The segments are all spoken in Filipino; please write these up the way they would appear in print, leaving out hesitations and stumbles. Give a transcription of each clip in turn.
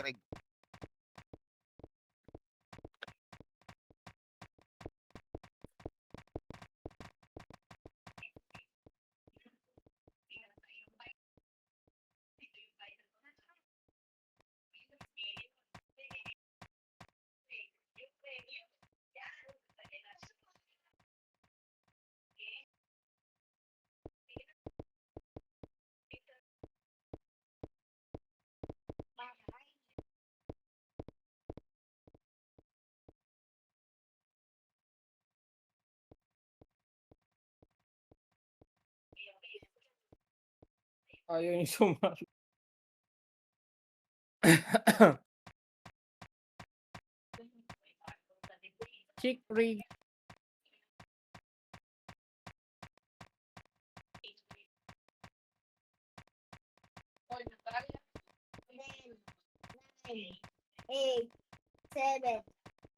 Craig. Ayaw yung sumali. Chick rig. Nine, 8, 7,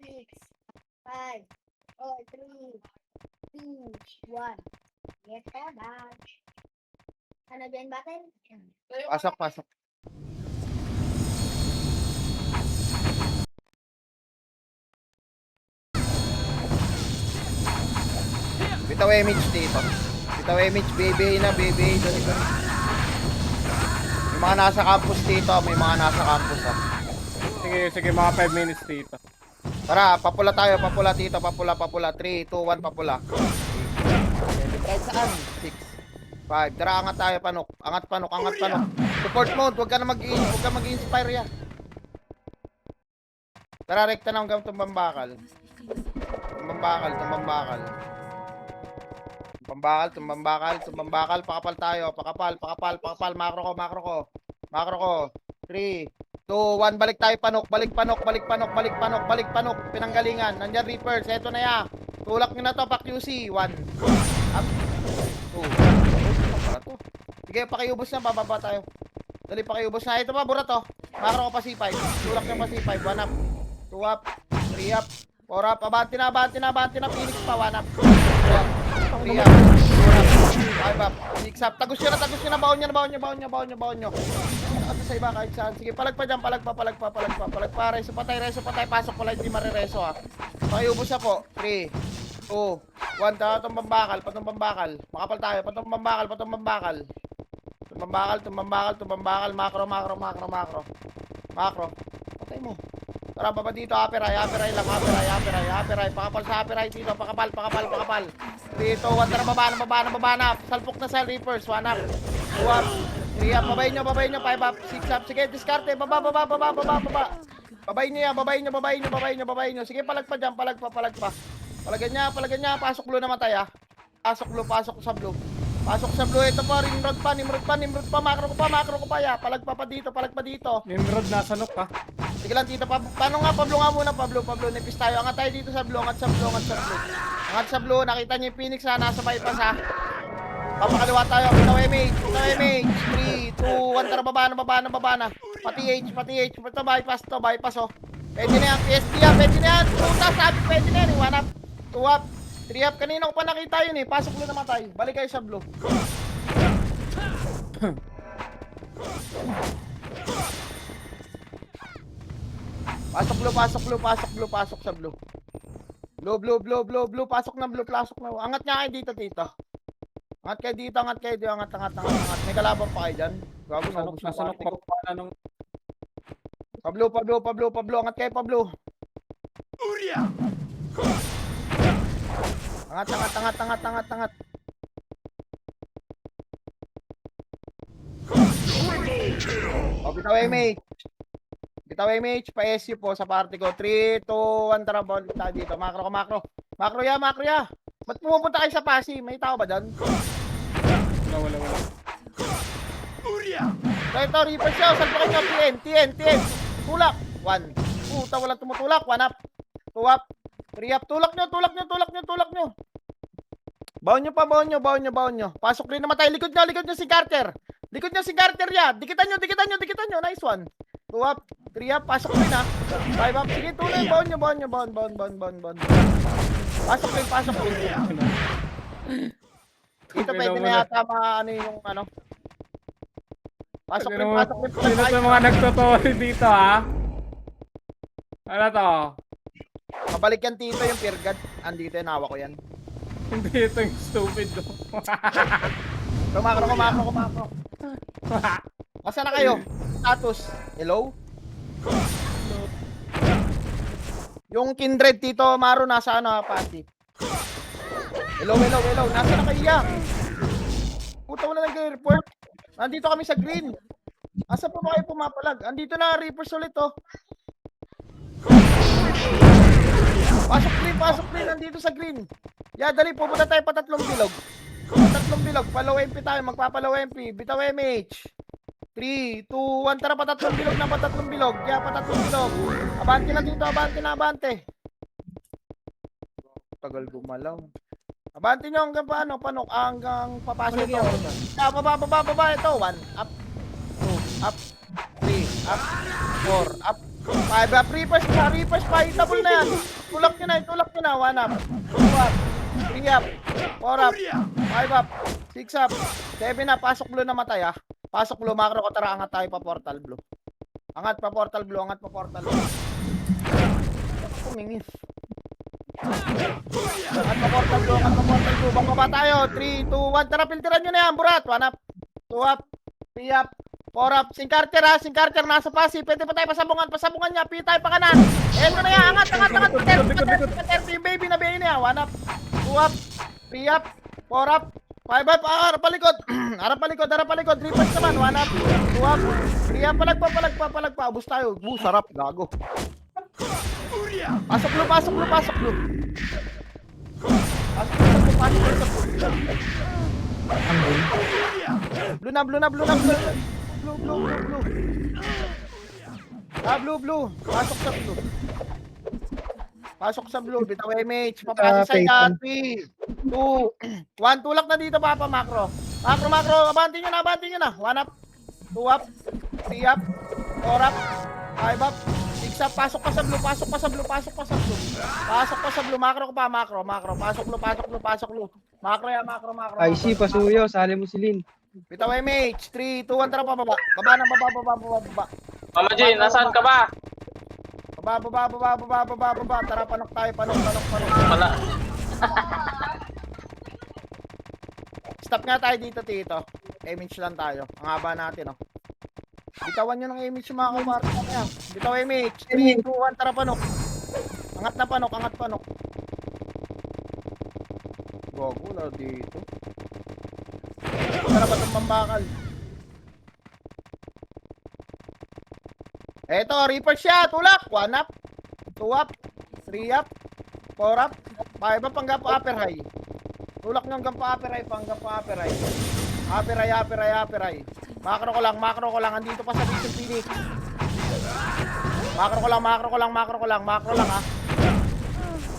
6, 5, 4, 3, 2, 1. Get back. Ano ba yung button? Pasok, pasok. Bitaw image dito. Bitaw image, baby na, baby. Dali ba? May mga nasa campus dito, may mga nasa campus ah. Sige, mga 5 minutes dito. Tara, papula tayo, papula dito, papula. 3, 2, 1, papula. Right saan? 6, 5. Tara, angat tayo, panok. Angat, panok. Support mode, huwag ka mag-inspire ya. Tara, rekta na hanggang tumbambakal. Tumbambakal, pakapal tayo, pakapal, makro ko. 3, 2, 1, balik tayo, panok, balik panok, pinanggalingan, nandyan reapers, eto na ya, tulak nyo na to, pa QC, 1, up, 2, sige, pakiubos na, bababa tayo, dali, pakiubos na, ito pa, burat to, makro ko pa C5, tulak nyo pa C5, 1 up, 2 up, 3 up, 4 up, abante na, Phoenix pa, 1 up, 2 up, 3 up, 4 up, 5 up, 6 up, tagus nyo na, baon nyo. At sa iba kahit saan. Sige, palagpa dyan, palagpa. Reso patay, pasok ko lang, hindi marireso ha. Pakiubos na po. 3, 2, 1, tumbambakal. Makapal tayo, tumbambakal. Makro. Patay mo. Tara, baba dito, aperay. Pakapal sa aperay dito, pakapal. 3, 2, 1, tara, baba na. Salpok na sa reapers, 1 up. 2 up. 3 up, babay nyo, 5 up, 6 up. Sige, diskarte, baba. Babay nyo. Sige, palagpa dyan, palagpa. Palagyan niya, pasok blue naman tayo. Pasok sa blue. Ito po, Nimrod pa, makro ko pa ya. Palagpa dito. Nimrod nasa nok ha. Sige lang, tito, paano nga, Pablo nga muna, Pablo, nipis tayo. Angat tayo dito sa blue, angat sa blue. Nakita niyo yung Phoenix ha, nasa bypass ha. Papakaliwa tayo, bitaw image, 3, 2, 1, tara, baba na. Pati H, ito bypass oh. Pwede na yan, PSP yan, puta, sabi, pwede na yan, 1 up, 2 up, 3 up, kanina ko pa nakita yun eh, pasok blue naman tayo, balik kayo sa blue. Pasok sa blue. Blue, pasok na. Angat nga kayo dito, tito. Angat kayo dito. May kalaban pa kayo dyan. Gago, Nasa nok pa pala nung Pablo, angat kayo, Pablo. Angat. Bitaw image, pa-SU po sa party ko. 3, 2, 1, tara, balik tayo dito. Makro. Makro ya. Ba't pumupunta kayo sa Pasig? May tao ba dyan? wala. Ito, Reaper siya. Salpakin nyo, TN. Tulak. 1. Puta, walang tumutulak. 1 up. 2 up. 3 up. Tulak nyo. Baon nyo. Pasok rin naman tayo. Likod nyo si Carter ya. Dikitan nyo. Nice one. 2 up. 3 up. Pasok rin ha. 5 up. Sige, tuloy. Baon nyo. Pasok rin. Dito pwede na yata yung ano. Pasok Sino rin, mo- pasok rin. Sino sa mga nagtotoli dito, ha? Ano to? Pabalik yan, Tito, yung Fear God. Andito yan, hawak ko yan. Hindi ito yung stupid, no? Kumakro. Asa na kayo? Status. Hello? Yung Kindred, Tito Maro, nasa ano, Pati? Hello. Nasa na kayo yan? Puta, wala nag-report. Nandito kami sa green. Asa pa ba kayo pumapalag? Andito na, Reapers ulit, oh. Pasok green, nandito sa green. Dali, pupunta tayo pa tatlong bilog. Follow MP tayo, magpapalaw MP. Bitaw MH. 3, 2, 1, tara, patatlong bilog. Patatlong bilog. Abante na dito, abante. Tagal gumalaw. Abante nyo hanggang paano, panok, hanggang papasok ito. Baba, ito. 1, up. 2, up. 3, up. 4, up. 5, up. Reapers pa. Itabol na yan. Tulak nyo na. 1, up. 2, up. 3, up. 4, up. 5, up. 6, up. 7, up. Pasok blue na matay, ah. Pasok blue, macro ko, tara, angat tayo pa portal blue. Angat pa portal blue. Kumingis. Angat pa portal blue. Bangka tayo. 3, 2, 1. Tara, filteran nyo na yan, burat. 1 up. 2 up. 3 up. 4 up. Sing Carter nasa pasi. Pwede pa tayo pasabungan niya. Pili tayo pa kanan. Eto na yan. Angat. Paterti yung baby na baby niya. 1 up. 2 up. 3 up. 4 up. 5 up. Harap palikod. Harap palikod. Reapers naman. 1 up. 2 up. 3 up. Palagpa. Ubus tayo. Sarap. Gago. Pasok blue. Blue na. Blue. Blue. Pasok sa blue. Bitaw MH. Papasa sa yan. 3, 2, 1. Tulak na dito, Papa. Macro. Abante nyo na. 1 up. 2 up. 3 up. 4 up. 5 up. 6 up. Pasok pa sa blue. Macro ko pa. Pasok blue. Macro. IC, pasuyo, sali mo si Lin. Bitaw MH. 3, 2, 1. Tara pa, baba. Baba. Mama G, nasaan ka ba? Baba. Tara, panok tayo. Wala. Stop nga tayo dito, Tito. Image lang tayo. Ang haba natin, oh. Bitawan nyo ng image yung mga kumara. Bitaw image. 3, 2, 1. Tara, panok. Angat na panok. Gogo na dito. Tara, batong mambakal. Eto, Reaper siya. Tulak. 1 up. 2 up. 3 up. 4 up. 5 up hanggang pa upper high. Tulak nyo hanggang pa upper high. Upper high. Macro ko lang. Andito pa sa Vision Phoenix. Macro ko lang, ha.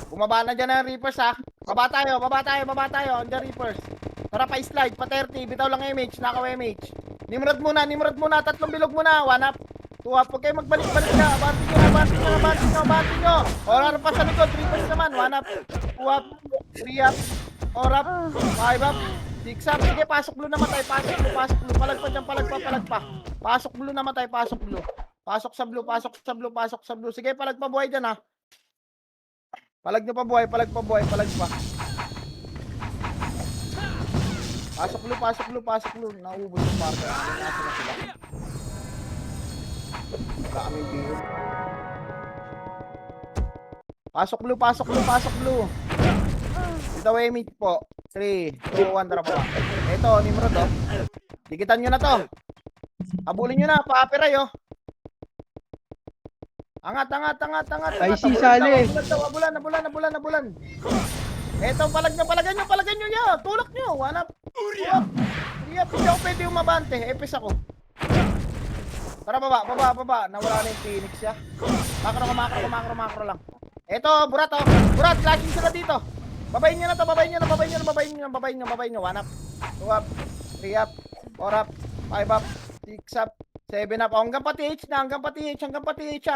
Bumaba na dyan ang Reapers, ha. Baba tayo. Andyan Reapers. Tara pa slide, pa 30. Bitaw lang image, nakaw image. Nimrod muna. Tatlong bilog muna. 1 up. 2 up. Huwag kayo magbalik-balik na. Abante nyo. Orar pa sa likod. Reapers naman. 1 up. 2 up. 3 up. 4 up. 5 up. 6 up. Sige, pasok blue na matay. Pasok blue. Palagpa dyan. Pasok blue na matay. Pasok blue. Pasok sa blue. Sige, palagpa buhay dyan, ha. Palag nyo pa buhay. Palag pa. Pasok blue. Naubos yung parka. Nasa na sila. Wala kaming biyo. Pasok blue. Dito Wemit po. 3, 2, 1, tara pa. Ito, Nimrod, oh. Dikitan nyo na to. Abulin nyo na, pa-apiray, oh. Angat. IC sali. Nabulan. Eto, palagan nyo yan. Tulak nyo. 1 up. 2 up. 3 up. Hindi ako pwede umabante. Epis ako. Tara, baba. Nawala na yung Phoenix, ya. Macro lang. Eto, Burat, oh. Burat, flashing sila dito. Babayin nyo. 1 up. 2 up. 3 up. 4 up. 5 up. 6 up. 7 up. Oh, hanggang pati H.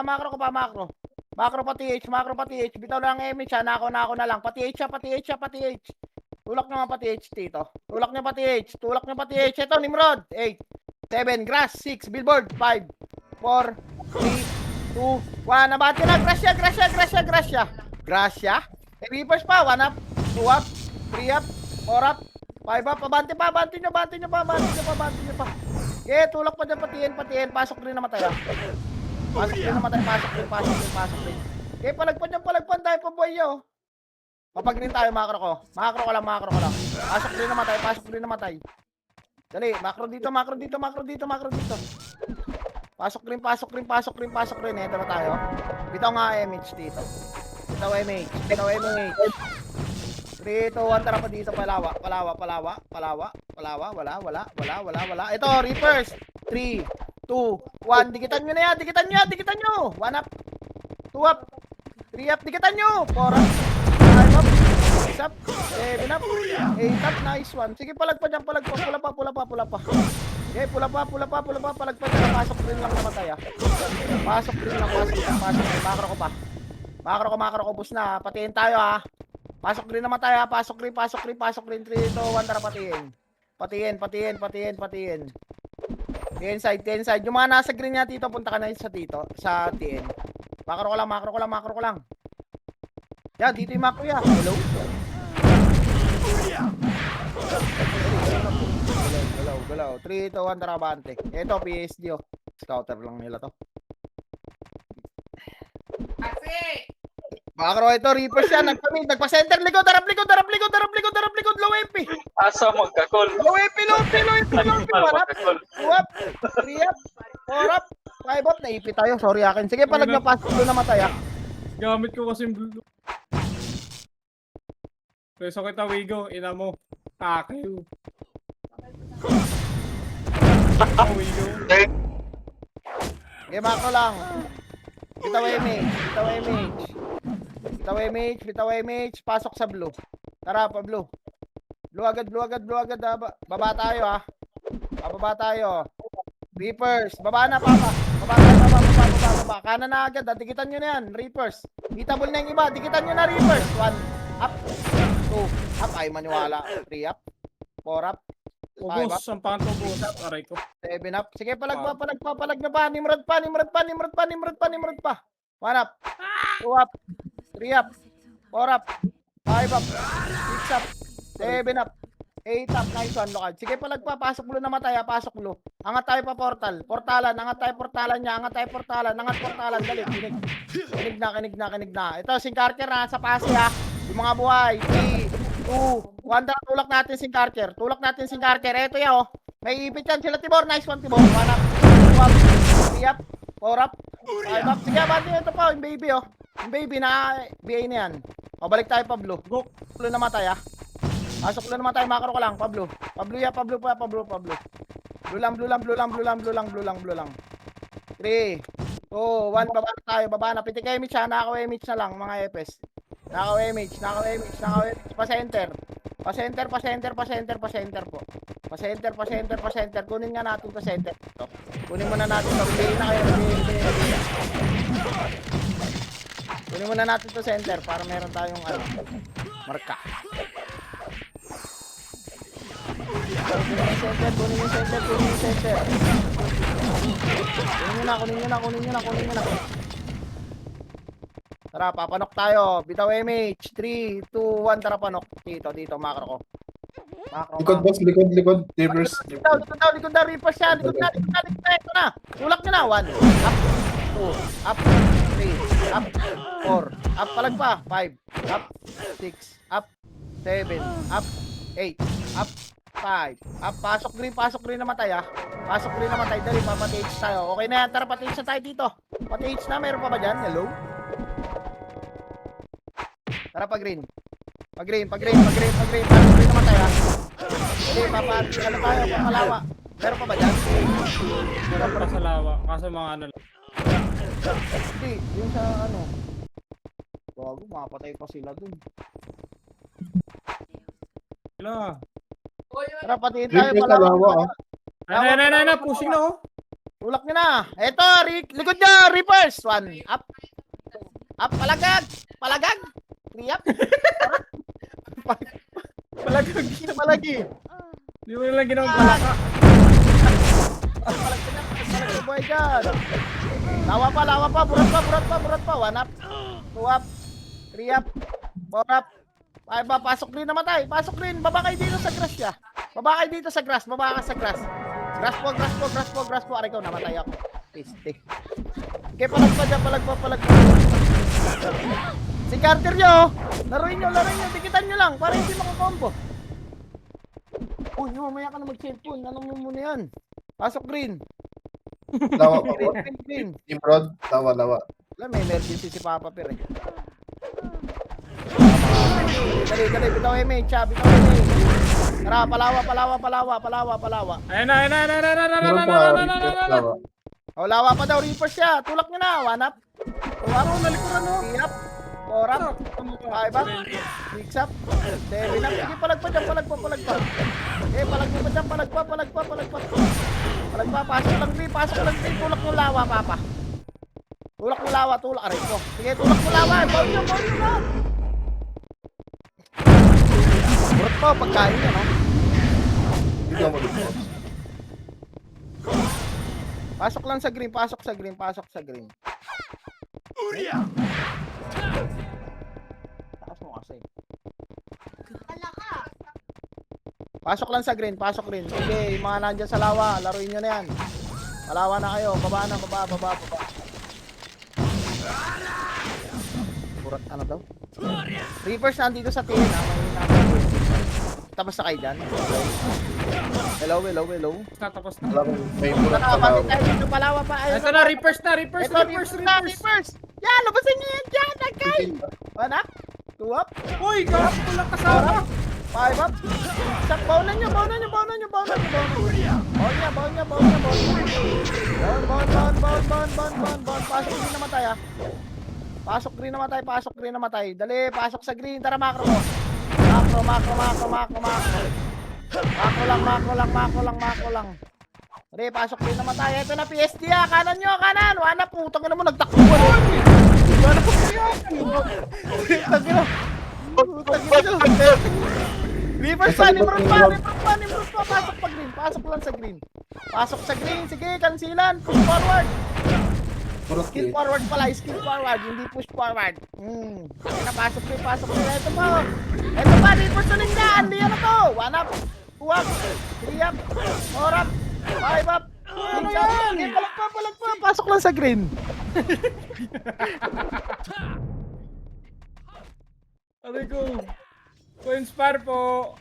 Macro ko pa. Macro pati H. Bitaw lang image, ha. Nako na lang. Pati H. Tulak nyo nga pati H, Tito. Tulak nyo pati H. Ito, Nimrod. 8, 7, grass, 6, billboard, 5, 4, 3, 2, 1, abante na, Gracia. Gracia, reverse pa, 1 up, 2 up, 3 up, 4 up, 5 up, abante nyo pa. Okay, tulak pa dyan, patiin, pasok rin namatay ah. Pasok rin. Okay, palagpan tayo pa boy yo. Papag-green tayo, macro ko lang. Pasok rin namatay. Dali, macro dito. Pasok rin. Ito na tayo. Bitaw nga MH dito. Bitaw MH. 3, 2, 1, tara pa dito. Palawa. Wala. Ito, reverse. 3, 2, 1. Dikitan nyo na yan. 1 up. 2 up. 3 up. Dikitan nyo. 4 up. 5 up. 6 up. 7 up. 8 up. Nice one. Sige, palagpa dyan. Pula pa. Okay, pula pa. Palagpa dyan. Pasok rin lang namatay ah. Pasok rin. Makro ko. Bus na. Patiin tayo ah. Pasok rin naman tayo. Pasok rin. 3, 2, 1, tara patiin. Patiin. Ten side. Yung mga nasa green niya dito, punta ka na sa dito. Sa TN. Makro ko lang. Yan, dito yung macro ya. Hello? Galaw. 3, 2, 1, tara bante. Ito, PSD oh. Scouter lang nila to. Macro ito, Reapers yan, nagpa-center likod, harap likod, low MP. Asa magkakol. Low MP, warap. 2 up, 3 up, 4 up, 5 up, naipit tayo, sorry akin. Sige, palagnapas, doon namatay ah. Gamit ko kasi yung blue. Peso kita, Wigo. Ina mo. Akaw. Wigo. Sige, macro lang. Bitaw MH, pasok sa blue. Tara pa blue. Blue agad. Baba tayo ah. Bababa tayo. Reapers, baba na papa. Baba. Kanan na agad, dikitan nyo na yan. Reapers. Hitable na yung iba, dikitan nyo na Reapers. 1 up. 2 up, ay maniwala. 3 up. 4 up. 5 up. Ubus. Ang pangtubos. Aray ko. 7 up. Sige, palag pa. Nimrod pa. 1 up. 2 up. 3 up. 4 up. 5 up. 6 up. 7 up. 8 up. Nice one, lokad. Sige, palag pa. Pasok blue na mataya. Pasok blue. Angat tayo pa portal. Portalan. Angat portalan. Dali. Kinig na. Ito, Singkarcher na. Sa pasi ha. Yung mga buhay. 3, 2, 1. Tulak natin Singkarcher. Ito ya oh. May ipit yan sila Tibor. Nice one, Tibor. 1 up. 2 up. 3 up. 4 up. 5 up. Sige, abante ito pa. Yung baby oh. Yung baby na BA na yan. O, balik tayo pa blue. Go. Blue namatay ah. Pasok blue namatay. Macro ko lang. Pablo. Pablo. Blue lang. 3, 2, 1. Baba na. Pitik image ha. Nakaw image na lang mga EPS. Nakaw image. Pa-center po. Pa-center. Kunin nga natin to center. Kunin muna natin to. Kunin muna natin to center para meron tayong marka. Kunin yung center. Kunin nyo na. Tara, papanok tayo. Bitaw MH. 3, 2, 1. Tara, panok. Dito, macro ko. Likod, boss. Likod. Reverse. Likod na. Reapers yan. Likod na. Ito na. Tulak nyo na. 1. Up. 2. Up. 3. Up. 4. Up. Palag pa. 5. Up. 6. Up. 7. Up. 8. Up. 5. Up. Pasok green namatay ah. Dali, papatage tayo. Okay na yan. Tara, patage na tayo dito. Patage na. Meron pa ba dyan? Hello? Tara, pa-green. Pag-green namatay ah. Dali, tayo. Papalawa. Meron pa ba dyan? Meron pa sa lawa. Kaso mga ano lang. Hindi, yung sa Bago, mapatay pa sila dun. Hello. Tara, patiin tayo. Reverse sa lawa ah. Ay, pushing na oh. Tulak nyo na. Eto, likod nyo, Reapers. 1, up. Up, palagag. 3 up. Palagag. Palagi. Di mo lang ginawang palaka. Palag na buhay dyan. Lawa pa, burat pa. 1 up, 2 up, 3 up, 4 up. Ay ba, pasok green namatay. Pasok green, baba kayo dito sa grass siya. Baba kayo dito sa grass, baba ka sa grass. Grass po. Aray ko, namatay ako. Piste. Okay, palag pa dyan, palag pa. Si Carter nyo, laruin nyo. Dikitan nyo lang, para hindi makakombo. Uy, mamaya ka na mag-cellphone. Alam mo muna yan. Pasok green. Lawa pa po. Green. Imrod, lawa. Wala, may emergency si Papa Pir eh. Dali, bitaw MH, bitaw MH. Tara, palawa. Ayun na. Meron pa, lawa. O, lawa pa daw, Reaper siya. Tulak nyo na, 1 up. 2 up, nalikuran mo. 3 up, 4 up, 5 up, 6 up, 7 up. Sige, palag pa dyan, palag pa. Okay, palag pa dyan, palag pa. Pasok lang, tulak mo lawa, Papa. Tulak mo lawa, aray ko. Sige, tulak mo lawa, bawl nyo na. Burot po, pagkain yan, no? Hindi ako mag-boss. Pasok lang sa green. Takas mo kasi. Pasok lang sa green. Sige, yung mga nandyan sa lawa, laruin nyo na yan. Malawa na kayo, baba. Burat ano daw? Reapers nandito sa tin, ha? Tapos na kayo dyan. Hello. Tapos na. Alam mo, may murat pa Bakit lawa. tayo dito palawa pa? Ayun Ito na, Reapers na. Reapers! Yan, labasin nyo yan dyan, nagkay! 1 up, 2 up, Uy, gawas ko lang kasama. 5 up, sak, bawnan nyo. Bawn niya. Pasok green namatay. Dali, pasok sa green. Tara, macro mo. Macro lang. Dali, pasok green namatay. Ito na, PSD ha. Kanan. 1 up, putang ina mo, nagtakbuhan. Wala ko yan. Putang ina. Reverse pa, Nimrod pa. Pasok lang sa green. Sige, kansilan. Push forward. Murat Skill eh. forward pala, hindi push forward. Pasok rin. Ito pa, Reverse ulit na. Andi ano to? 1 up, 2 up, 3 up, 4 up, 5 up. Ano yan? Sige, palag pa. Pasok lang sa green. Aray ko. Co-inspire po.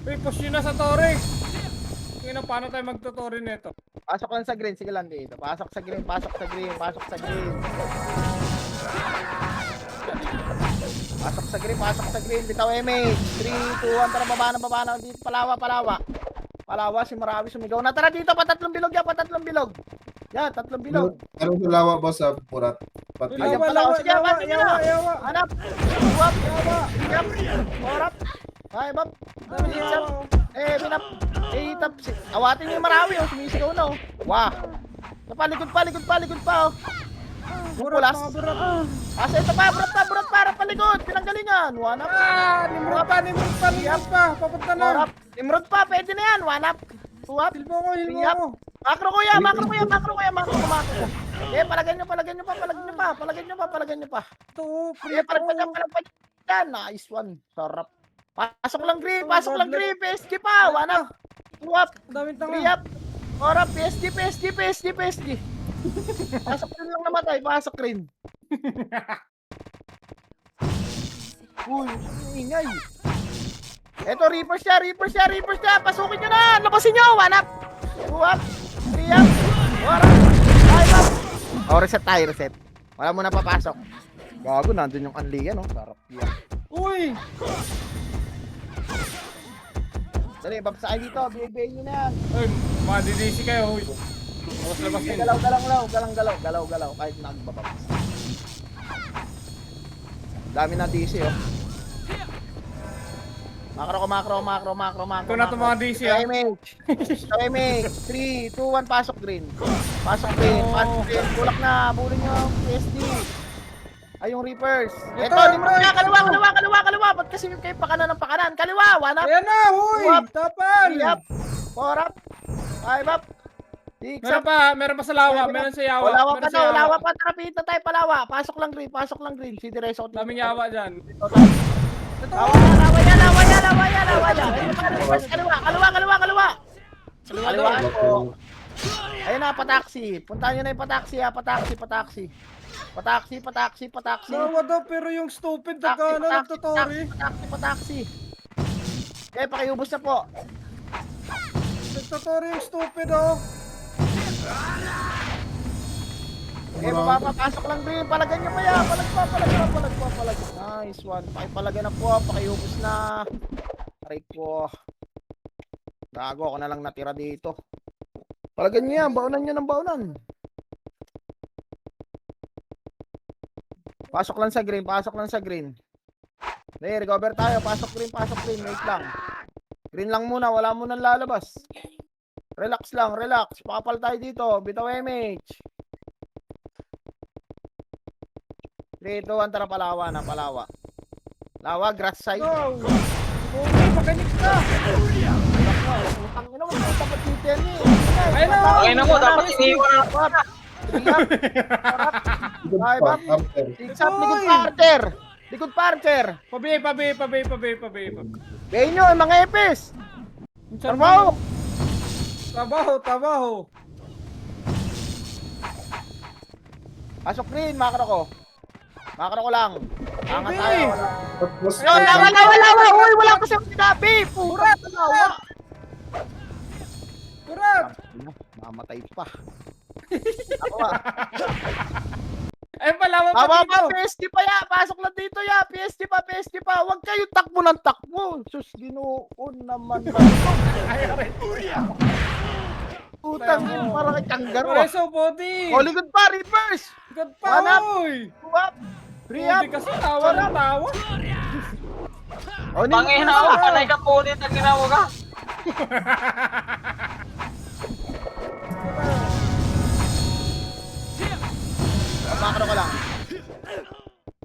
Uy, push nyo na sa Torek. Kaya paano tayo magtuturi nito? Pasok lang sa green. Sige lang dito. Pasok sa green. Pasok sa green. Pasok sa green. Bitaw MH. 3, 2, 1. Tara, baba na. Dito, palawa. Si Marawi sumigaw na. Tara dito. Patatlong bilog. Yan, tatlong bilog. Anong sa lawa, boss, sa murat? Pati. Ayan pala. Sige, pati nyo na. Hanap. 2 up. 3 up. 4 up. 5 up. 6 up. 7 up. 8 up. Awatin nyo yung Marawi. Sumisigaw na. Wah. Palikod pa. Pulas. Asa ito pa. Burat para palikod. Pinanggalingan. 1 up. Nimrod pa. Papunta na. 4 up. Nimrod pa. Pwede na yan. 1 up. 2 up. Hilmo ko. Makro kuya. Eh, palagyan nyo pa. Ito, Eh, palagyan dyan. Nice one. Sarap. Pasok lang green. PSG pa. 1 up. 2 up. Daming 3 tanga. up. 4 up. PSG. Pasok rin lang namatay. Pasok rin. Uy, ingay. Eto, Reaper siya. Pasukin nyo na. Labasin nyo. 1 up. 2 up. 3 up. 4 up. 5 up. Oh, reset. Wala mo na papasok. Gago, nandun yung unligan, oh. Sarap yan. Uy! Dali, babsakin dito. Bigay nyo na yan. Uy, mga DDC kayo. Uy. Labas yun. Galaw. Kahit nagbababas. Dami na DC, oh. Macro. Ito na itong mga DC, ah. MH. 3, 2, 1, pasok green. Tulak na. Bulin nyo ang PSD. Ay, yung Reapers. Ito, Nimrod na. Kaliwa. Ba't kasi kayo pakanan ng pakanan? Kaliwa, 1 up. Ayan na, huy! Up. Tapal! 3 up. 4 up. 5 up. Six Meron up. meron pa sa lawa, meron sa yawa. Wala meron pa sa daw, yawa. wala pa. Tara, pita tayo palawa. Pasok lang green. Si Direso. Daming yawa dyan. Lawa yan. Kaliwa. Kaliwa po. Ayun na, pataksi. Puntahan nyo na yung pataksi ha. Pataksi. Lawa daw, pero yung stupid nagtotori. Pataksi. Okay, pakiubos na po. Nagtotori yung stupid, oh. Okay, mapapasok lang green. Palagan nyo pa yan. Palag. Nice one. Pakipalagan na po. Pakiubos na. Aray ko. Gago, ako na lang natira dito. Palagan nyo yan. Baunan nyo ng baunan. Pasok lang sa green. There, recover tayo. Pasok green. Wait lang. Green lang muna. Wala munang lalabas. Relax. Pakapal tayo dito. Bitaw MH. 3, 2, 1, tara palawa. Lawa, grass side. Go! Okay, pakanik ka! Ang ina mo, dapat dito yan eh. Ayun na! Okay na mo, dapat iniwan na. Ay, bab. After. Six up, likod partner. Pabi. Gain nyo, mga epis. Trabaho. Trabaho. Pasok green, makro ko lang. Angat Pabi! tayo. Tapos, Lawa. Uy, wala ko siyang sinabi. Purat. Kurat! Mamatay pa. Ako ba? Ay, palawa pa Tama dito! ba, PSD pa ya. Pasok lang dito ya. PSD pa. Huwag kayo takbo ng takbo. Sus, ginoon naman. Utang yun, parang kay kanggaro. Preso, body! Oh, likod pa, reverse. Good pa, Hanap. oy! Two up. Three up. Hindi kasi tawa ng tawa. Oh, Pangina ako, panay ka po ulit ang ginawa ka.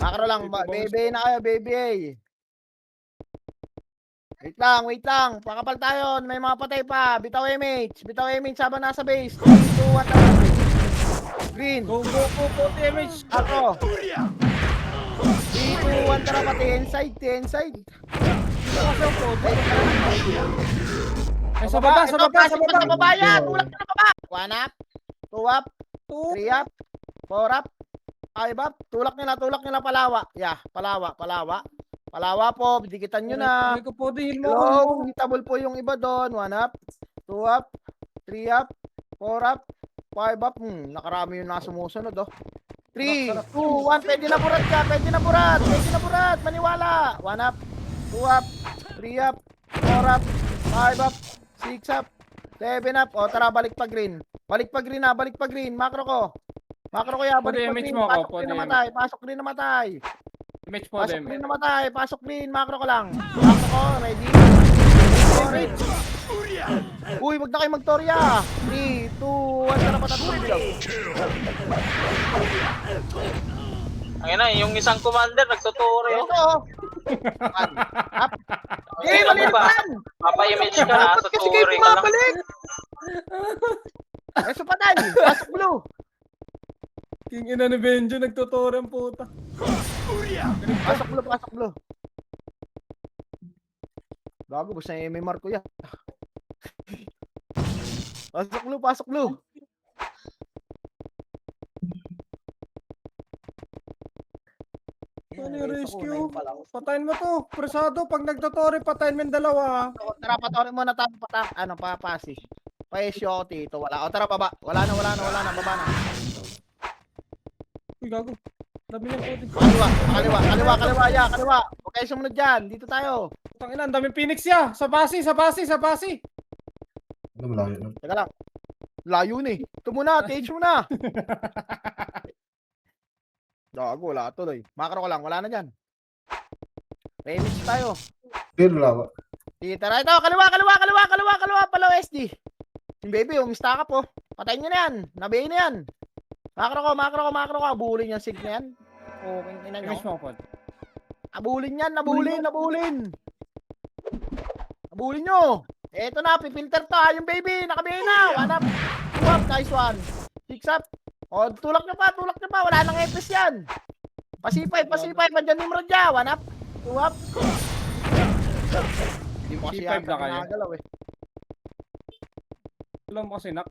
Makro lang. Baby na kayo, baby. Wait lang. Pakapal tayo. May mga patay pa. Bitaw image habang nasa base. 3, 2, 1, green. Go, damage! Ako. 3, 2, 1, tara pati. Inside. Ay, sa baba! Sa baba yan. Tulak na baba. 1 up. 2 up. 3 up. 4 up. 5 up. Tulak nila palawa. Yeah, palawa. Palawa po. Dikitan nyo na. Ay, ko po, di mo Hello. Hitable po yung iba doon. 1 up. 2 up. 3 up. 4 up. 5 up. Nakarami yung nasumusunod oh. 3, 2, 1. Pwede na burat. Maniwala. 1 up. 2 up. 3 up. 4 up. 5 up. 6 up. 7 up. O tara, balik pa green. Balik pa green. Makro ko ya. Balik pa Damage green. mo ako, Pasok green namatay. Damage po, Pasok green. Makro ko lang. Makro ko. Ready? Ready. Uy, wag na kayo magtorya. 3, 2, 1. Tara, patatulog. Ang ina, yung isang commander nagtuturi. Ito. Up. Eh, malilipan. Papa-image ka na, Ba't kasi kayo tuturi ka lang. bumabalik? Eh, supatan. Pasok blue. King ina ni Benjo, nagtuturo ang puta. Pasok blue. Gago, basta yung MMR ko yan. Pasok blue. Ano yung rescue? Patayin mo to. Presado, pag nagtuturi, patayin mo yung dalawa. Tara, patorin mo na tayo papasi. Pa-SO ako dito. Wala. O, tara, baba. Wala na. Baba na. Uy, gago. Dami niya po. Kaliwa. Kaliwa. Huwag kayo sumunod dyan. Dito tayo. Tangina, ang daming Phoenix ya. Sa basi. ano malayo nun? Teka lang. Layo na eh. Ito muna. TH muna. Gago, wala tuloy. Makro ko lang. Wala na dyan. Remix tayo. Pero lawa. Tara, ito. Kaliwa. Palaw SD. Yung baby, umista ka po. Patayin nyo na yan. Nabihin na yan. Makro ko. Abulin yung sig na yan. Okay, ina nyo. Damage mo po. Abulin yan. Abulin nyo. Eto na, pipilter to ha. Yung baby, nakabihin na. 1 up. 2 up. nice one. 6 up. O, tulak nyo pa, wala nang epis yan. Pasipay, andyan Nimrod dyan, 1 up, 2 up. Hindi mo kasi C5 yata na kayo. ginagalaw eh. Alam mo kasi nak.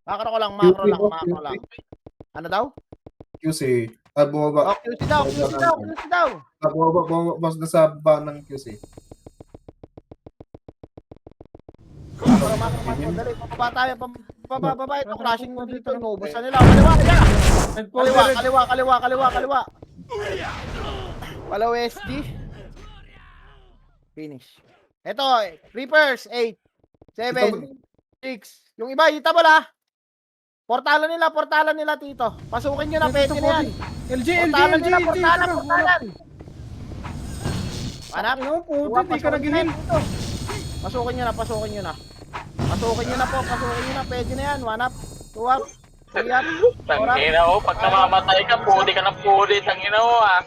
Makro lang. Ano daw? QC. Bumaba. Oh, QC daw. Bumaba boss na sa ba ng QC. Makro. Dali, pababa tayo. Pababa ito. Crashing mo dito. Inubos na nila. Kaliwa. Wala SD. Finish. Ito, Reapers, 8, 7, 6. Yung iba, itabol ha. Portalan nila, Tito. Pasukin nyo na, pwede na yan. LG. Portalan. Hanap. Ano po, hindi ka nag-heal. Pasukin nyo na. Pasukin nyo na, pwede na yan. 1 up, 2 up, 3 up, 4 up. Tangina mo, pag namamatay ka, pudi ka ng pudi. Tangina mo ah.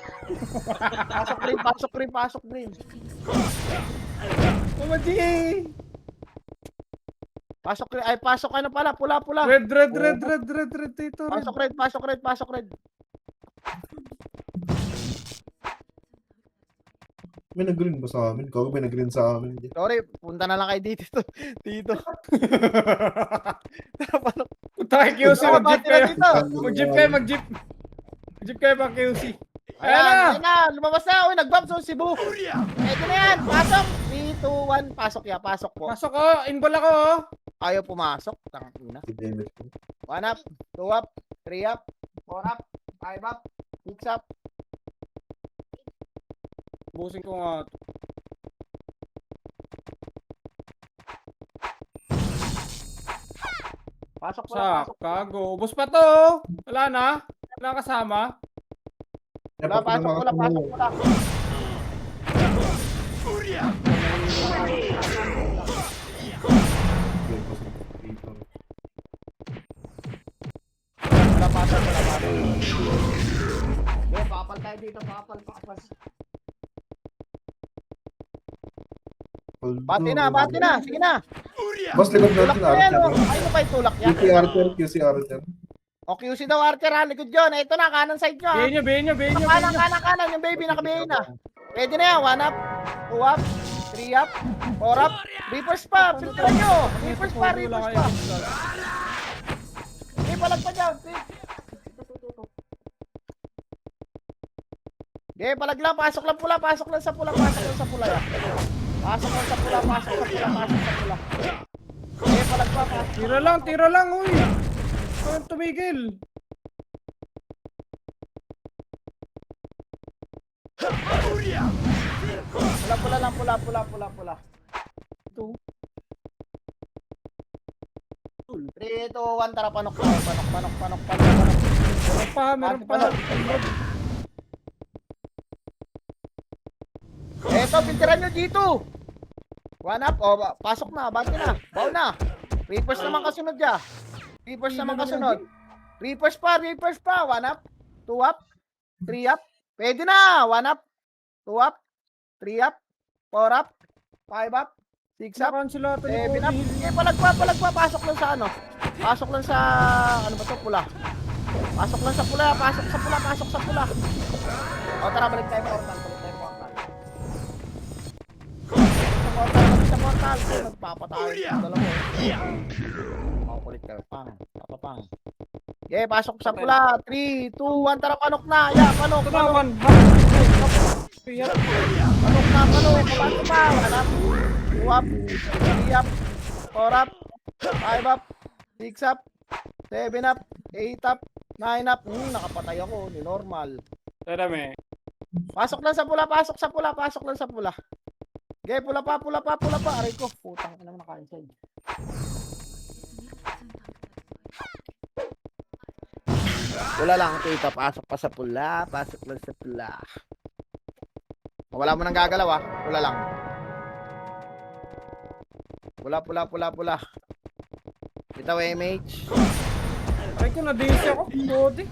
Pasok green. Mama G. Pasok ano pala, pula. Red, Tito. Pasok red. May nag-green ba sa amin? Kung may nag-green sa amin. Sorry, punta na lang kayo dito. Punta kay QC, mag-jeep kayo. Dito. Mag-jeep kayo pa QC. Ayan na, lumabas na. Uy, nag-bump sa Cebu. Ito na yan, pasok. 3, 2, 1, pasok po. Pasok oh, inball ako oh. Ayaw pumasok. Tangina. 1 up, 2 up, 3 up, 4 up, 5 up, 6 up. Busin ko nga. Pasok po. Sa kago. Ubus pa to. Wala na. Wala kasama. Pasok po. Wala pasok. Pakapal tayo dito, pakapal. Bati na. Sige na. Boss, likod Tulak natin. mo yan, Archer. oh. Ayun pa yung tulak yan. QC Archer. O, QC daw, Archer, ha. Likod yun. Ito na, kanan side nyo, ha. Bihin nyo. Kanan. Yung baby, nakabihin na. Pwede na yan. 1 up, 2 up, 3 up, 4 up. Reapers pa. Filteran nyo. Reapers pa. Hindi, palag pa dyan. Okay, palag lang. Pasok lang sa pula. Yan. Pasok sa pula. Okay, palag pa. Tira lang, uy. Parang tumigil. Pula. Ito. 3, 2, 1, tara, panok tayo. Panok. Meron pa. Eto, pintiran nyo dito. 1 up, o, pasok na, bante na, baw na. Reapers naman kasunod dyan. Reapers pa, 1 up, 2 up, 3 up. Pwede na, 1 up, 2 up, 3 up, 4 up, 5 up, 6 up, Cancel ata ni 7 up. Cody. Okay, palag pa, pasok lang sa ano. Pasok lang sa, ano ba to, pula. Pasok sa pula. O, tara, balik tayo portal. Sa portal. Nagpapatayo. Dalawa. Makukulit kayo. Pang. Okay, pasok sa pula. 3, 2, 1, tara, panok na. Panok. Tumawan. Panok. Kabanto pa. 1 up. 2 up. 3 up. 4 up. 5 up. 6 up. 7 up. 8 up. 9 up. Nakapatay ako. Ni normal. Dami. Pasok lang sa pula. Okay, pula pa. Aray ko. Putang ina mo, naka-inside. Pula lang, tita. Pasok pa sa pula. Wala mo nang gagalaw, ah. Pula lang. Pula. Ito, MH. Ay ko na-DC ako. Cody.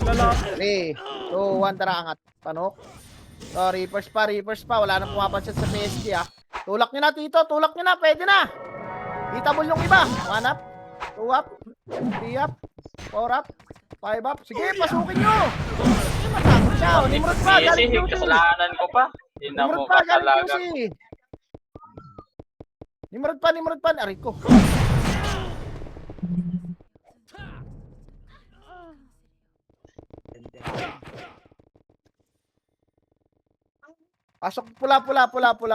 Lalaki. 3, 2, 1, tara, angat. Panok. So, Reapers pa. Wala nang pumapansin sa PSG, ah. Tulak nyo na, Tito. Pwede na. Hitable yung iba. 1 up, 2 2 up, 3 up, 4 up, 5 up. Sige, pasukin nyo. Sige, matakot siya. O, Nimrod pa, galing Easy, QC. kasalanan ko pa. Hindi na Nimrod mo pa, galing kasalagan. QC. Nimrod pa. Aray ko. Pasok pula. Pula. Pasok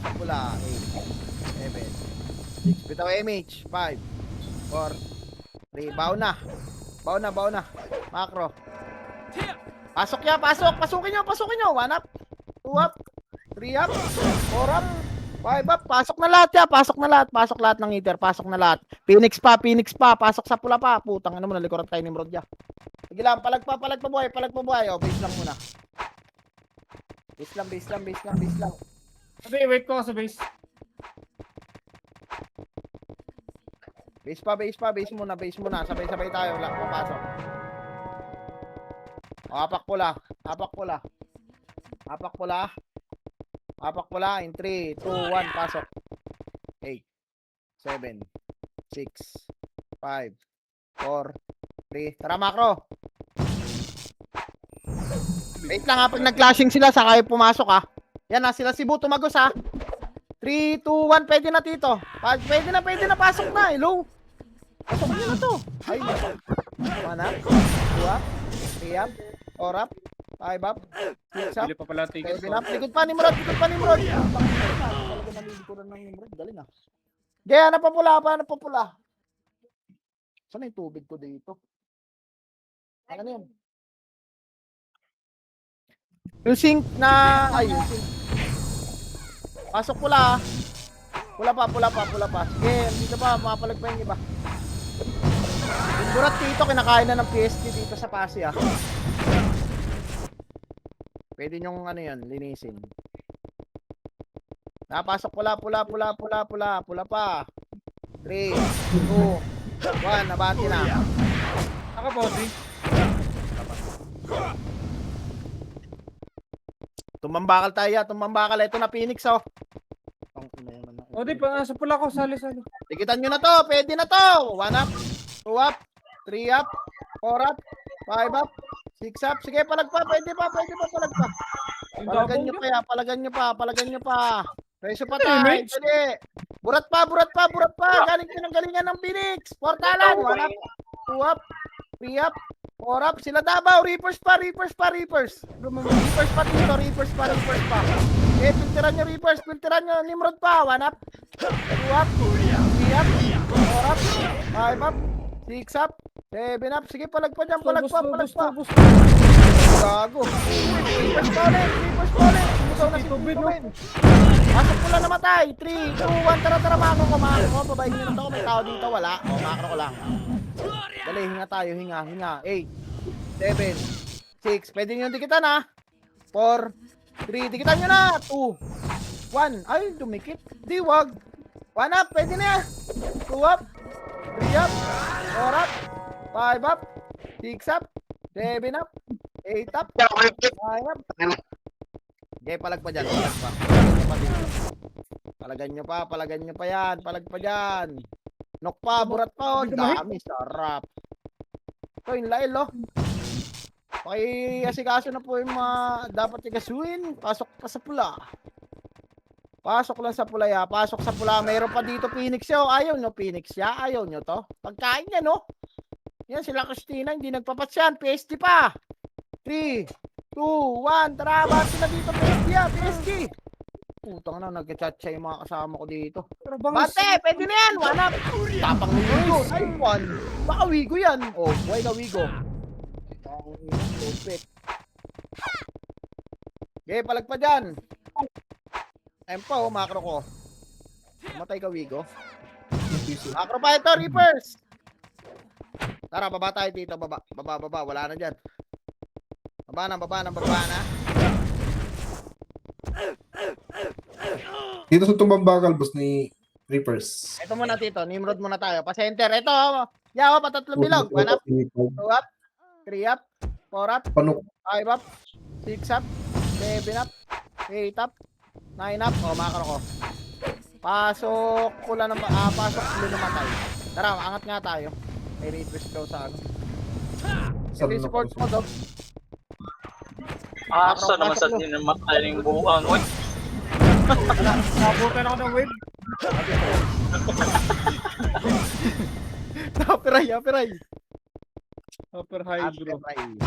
sa pula. 8, 7, 6. Bitaw MH. 5, 4, 3. Baon na. Macro. Pasok ya, pasok. Pasukin nyo. 1 up. 2 up. 3 up. 4 up. 5 up. Pasok na lahat ya. Pasok lahat ng Ether. Pasok na lahat. Phoenix pa. Pasok sa pula pa. Putang ano mo, nalikuran tayo ni Nimrod ya. Sige lang, palag pa buhay. O, base lang muna. Base lang. Sabi, wait ko sa base. Base muna. Sabay tayo. Wala, papasok. O, apak pula. In 3, 2, 1, pasok. 8, 7, 6, 5, 4, 3. Tara, Macro. Wait lang ha, pag nag-clashing sila, saka kayo pumasok ha. Yan ha, sila Cebu tumagos ha. 3, 2, 1, pwede na tito. Pwede na, pasok na. Hello? Pasok nyo na to. Ay, pasok. 1 up, 2 up, 3 up, 4 up, 5 up, 6 up, Bili pa pala ticket 7 ko. up. Likod pa, Nimrod. Talaga nalilikuran ng Nimrod. Galing ha. Gaya, napapula. Saan yung tubig ko dito? Ano yun? Yung sink na... Ay, yung sink. Pasok pula. Pula pa. Sige, dito pa. Mapalag pa yung iba. Yung burat dito, kinakain na ng PSG dito sa Pasig ah. Pwede nyong ano yan, linisin. Napasok pula pa. 3, 2, 1, nabati na. Nakapoti. Tumambakal tayo, Ito na Phoenix oh. O, di pa, sa pula ko, sali. Tikitan nyo na to, pwede na to. 1 up, 2 up, 3 up, 4 up, 5 up, 6 up. Sige, palag pa, pwede pa, palag pa. Palagan nyo pa. Presyo pa tayo, dali. Burat pa. Galing pinanggalingan ng Phoenix. Portalan, 1 up, 2 up, 3 up, 4 up. Sila Davao, Reapers pa. Reapers pa dito, Eh, filteran nyo, Nimrod pa. 1 up, 2 up, 3 up, 4 up, 5 up, 6 up, 7 up. Sige, palag pa dyan, palag pa. Gago. Reapers pa ulit. Sumusaw na si Tubin. Pasok pula namatay. 3, 2, 1. Tara, Macro ko. Babayin nyo na to. May tao dito, wala. O, Macro ko lang. Dali, hinga tayo. 8, 7, 6. Pwede nyo dikitan ha. 4, 3. Dikitan nyo na. 2, 1. Ay, dumikit. Di, wag. 1 up. Pwede na yan. 2 up. 3 up. 4 up. 5 up. 6 up. 7 up. 8 up. 5 up. Okay, palag pa dyan. Palagan nyo pa yan. Palag pa dyan. Nok pa, burat pa. Oh. Dami, sarap. Ito yung lail, oh. Pakiasikaso na po yung mga dapat igasuin. Pasok pa sa pula. Pasok lang sa pula, ya. Pasok sa pula. Mayroon pa dito Phoenix, yo. Ayaw nyo, Phoenix, ya. Ayaw nyo to. Pagkain yan, no? Yan, sila Christina, hindi nagpapatsyan. PSG pa. 3, 2, 1. Tara, bati na dito, PSG, ya. PSG. Putang na, nag-chat-chat yung mga kasama ko dito. Bate, pwede na yan. 1 up. Tapang ng Wigo. Ay, 1. Baka Wigo yan. Oh, buhay ka Wigo. Stupid. Okay, palag pa dyan. Ayun pa, oh, Macro ko. Matay ka Wigo. Macro pa ito, Reapers. Tara, baba tayo dito. Baba. Wala na dyan. Baba na. Dito sa tumbambakal, boss ni Reapers. Ito muna dito, Nimrod muna tayo. Pa-center. Ito, yaw, patatlong bilog. 1 up, 2 up, 3 up, 4 up, Panok. 5 up, 6 up, 7 up, 8 up, 9 up. O, Macro ko. Pasok pula na pasok blue na matay. Tara, angat nga tayo. May request daw sa ano. Saan Ito yung na support po? mo, Dog. Asa naman sa namatay ng buang, oy. Nabutan ako ng wave. Apiray, apiray. Upper hydro. Apiray.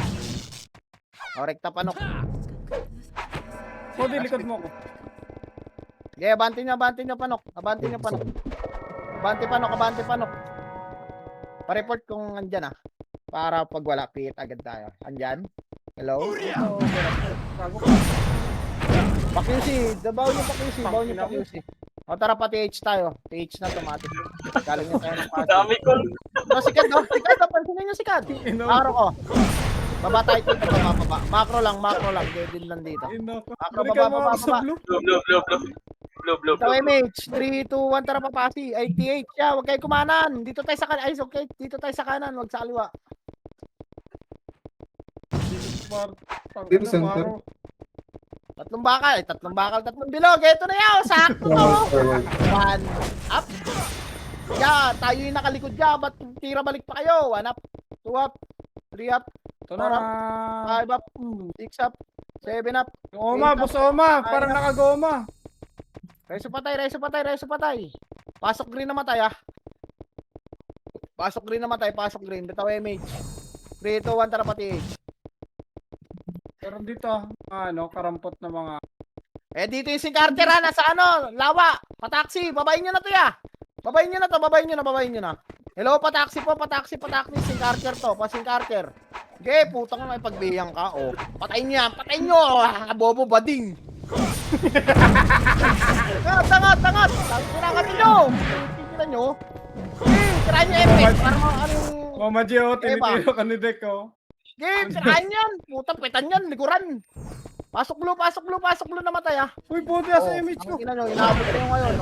O, rekta panok. Cody, likod mo ako. Okay, abante nyo panok. Abante nyo panok. Abante panok. Pa-report kung andyan para pag wala, pit agad tayo. Andyan? Hello? Pa-QC. Dabaw nyo pa-QC. Baw nyo pa-QC. O tara pa TH tayo. TH na automatic. Galing nyo tayo ng paso. Dami ko. O, sikad o. Sikad o. Pansinin nyo sikad. Makro ko. Baba tayo dito. Baba. Makro lang. Kaya din lang dito. Makro, Balikan mo baba. ako sa blue. Blue. Ito MH. 3, 2, 1. Tara papasi. Ay TH. Huwag kayo kumanan. Dito tayo sa kanan. Ay, okay. Dito tayo sa kanan. Huwag sa kaliwa. Dito center. Tatlong bakal, tatlong bilog. Ito na yaw, sakto to. Forward. 1 up. Yeah, tayo yung nakalikod dyan. Ba't tira balik pa kayo? 1 up, 2 up, 3 up, Ito na. 5 up, 6 up, 7 up. Oma, boss Oma. Parang nakagoma. Reso patay. Pasok green na matay Pasok green. Bitaw MH. 3, 2, 1, tara pati H. Pero dito, karampot na mga... Dito yung Carter nasa lawa. Pataksi, babayin nyo na to Babayin nyo na. Hello, pataksi, Sing Carter to, Sing Carter. Okay, putang na, pagbihang ka, Patayin nyo, bobo bading. Tangat. Sabi ko na kami nyo. Tingnan nyo. Tirahan nyo FX, parang Mama Gio, tinitiro ka ni Dek, oh. Game, tirahan yan. Putang, petan yan, likuran. Pasok blue na matay Uy, buti sa image ko. Tingnan nyo, inaabot ko yung ngayon,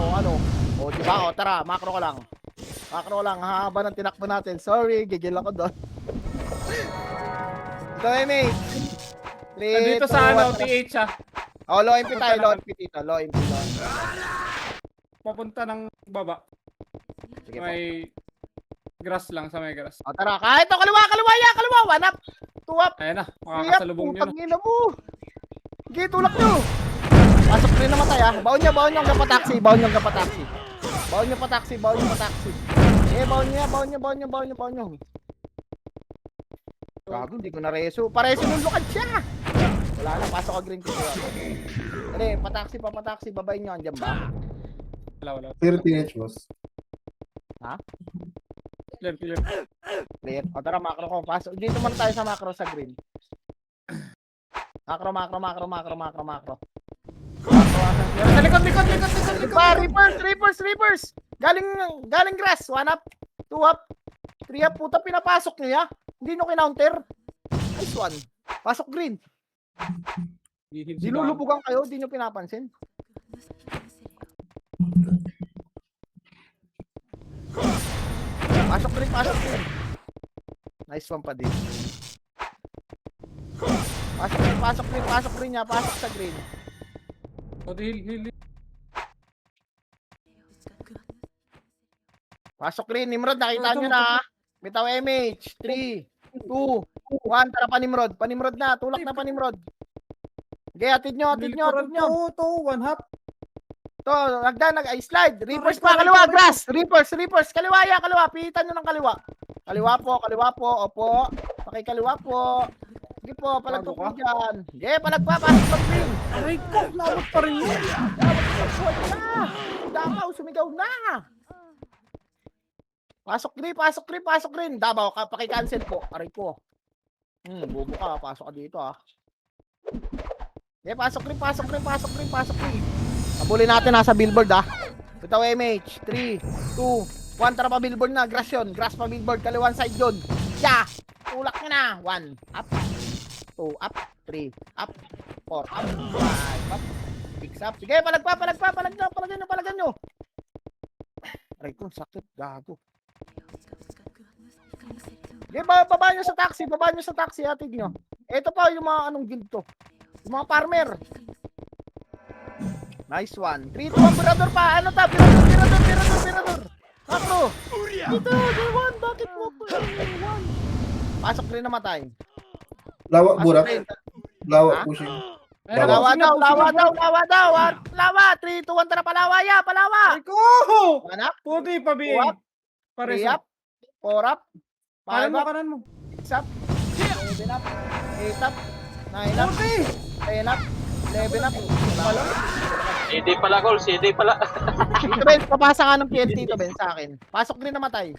diba, tara, makro ko lang. Haba ng tinakbo natin. Sorry, gigil ako doon. Ito, MH. Dito sa TH, Low MP tayo, low MP dito. Low MP. Papunta ng baba. Sige po. May grass lang, sa may grass. Tara, kahit to, kaliwa. 1 up, 2 up. Ayan na, makakasalubong nyo na. Putang ina mo. Sige, tulak nyo. Pasok rin na matay Baon nyo ang kapataksi. Baon nyo pataksi. Baon nyo. Gago, hindi ko na reso. Pareso nung lukad siya. Wala na, pasok ka green ko. Dali, pataksi. Babayin nyo, andyan ba? Wala. 30 boss. Clear. Clear. O tara, macro ko. Pasok. Dito muna tayo sa macro sa green. Macro. Sa likod. Reapers. Galing grass. 1 up, 2 up, 3 up. Puta, pinapasok niya. Hindi nyo kinounter. Nice one. Pasok green. Dilulubugan kayo, hindi nyo pinapansin. Pasok green. Nice one pa din. Pasok green niya. Pasok sa green. O, heal. Pasok green. Nimrod, nakita nyo na. Bitaw MH. 3, 2, 1. Tara, Panimrod na. Tulak na Panimrod. Okay, atid nyo. To, 1 half. To, slide. Reapers pa, kaliwa, grass. Reapers. Kaliwa. Pihitan nyo ng kaliwa. Kaliwa po. Opo. Pakikaliwa po. Sige po, palagpo po dyan. Okay, palagpa. Pasok pag green. Aray ko, labot pa rin yun. Damaw, sumigaw na. Pasok green. Dabaw, paki-cancel po. Aray ko. Bobo ka. Pasok ka dito Okay, pasok green. Habulin natin nasa billboard Bitaw MH. 3, 2, 1. Tara pa billboard na. Grass pa billboard. Kaliwan side yun. Yeah! Tulak nyo na. 1 up, 2 up, 3 up, 4 up, 5 up, 6 up. Sige, palagyan nyo. Aray ko, sakit. Gago. Sige, baba nyo sa taxi. Atid nyo. Ito pa yung mga guild to. Yung mga farmer. Nice one. 3, 2, 1, Birador pa. Ano ta? Birador. Makro. Dito, J1. Bakit mo po? J1. Pasok rin namatay. Lawa, Pasok burak. rin. Lawa, Ha? pushing. Ayun, Lawa. Lawa pusin na, daw. Lawa. 3, 2, 1, tara palawa. Ya, palawa. Ay ko! Manap. Puti pa, BA. Uwap. Pares. 3 up. 4 up. 5 up. Kanan mo. 6 up. 7 up. 8 up. 9 up. Puti! 10 up. 11 up. Wala. CD pala, Col. CD pala. Tito Benz, papasa nga ng PL, Tito Benz, sa akin. Pasok rin namatay.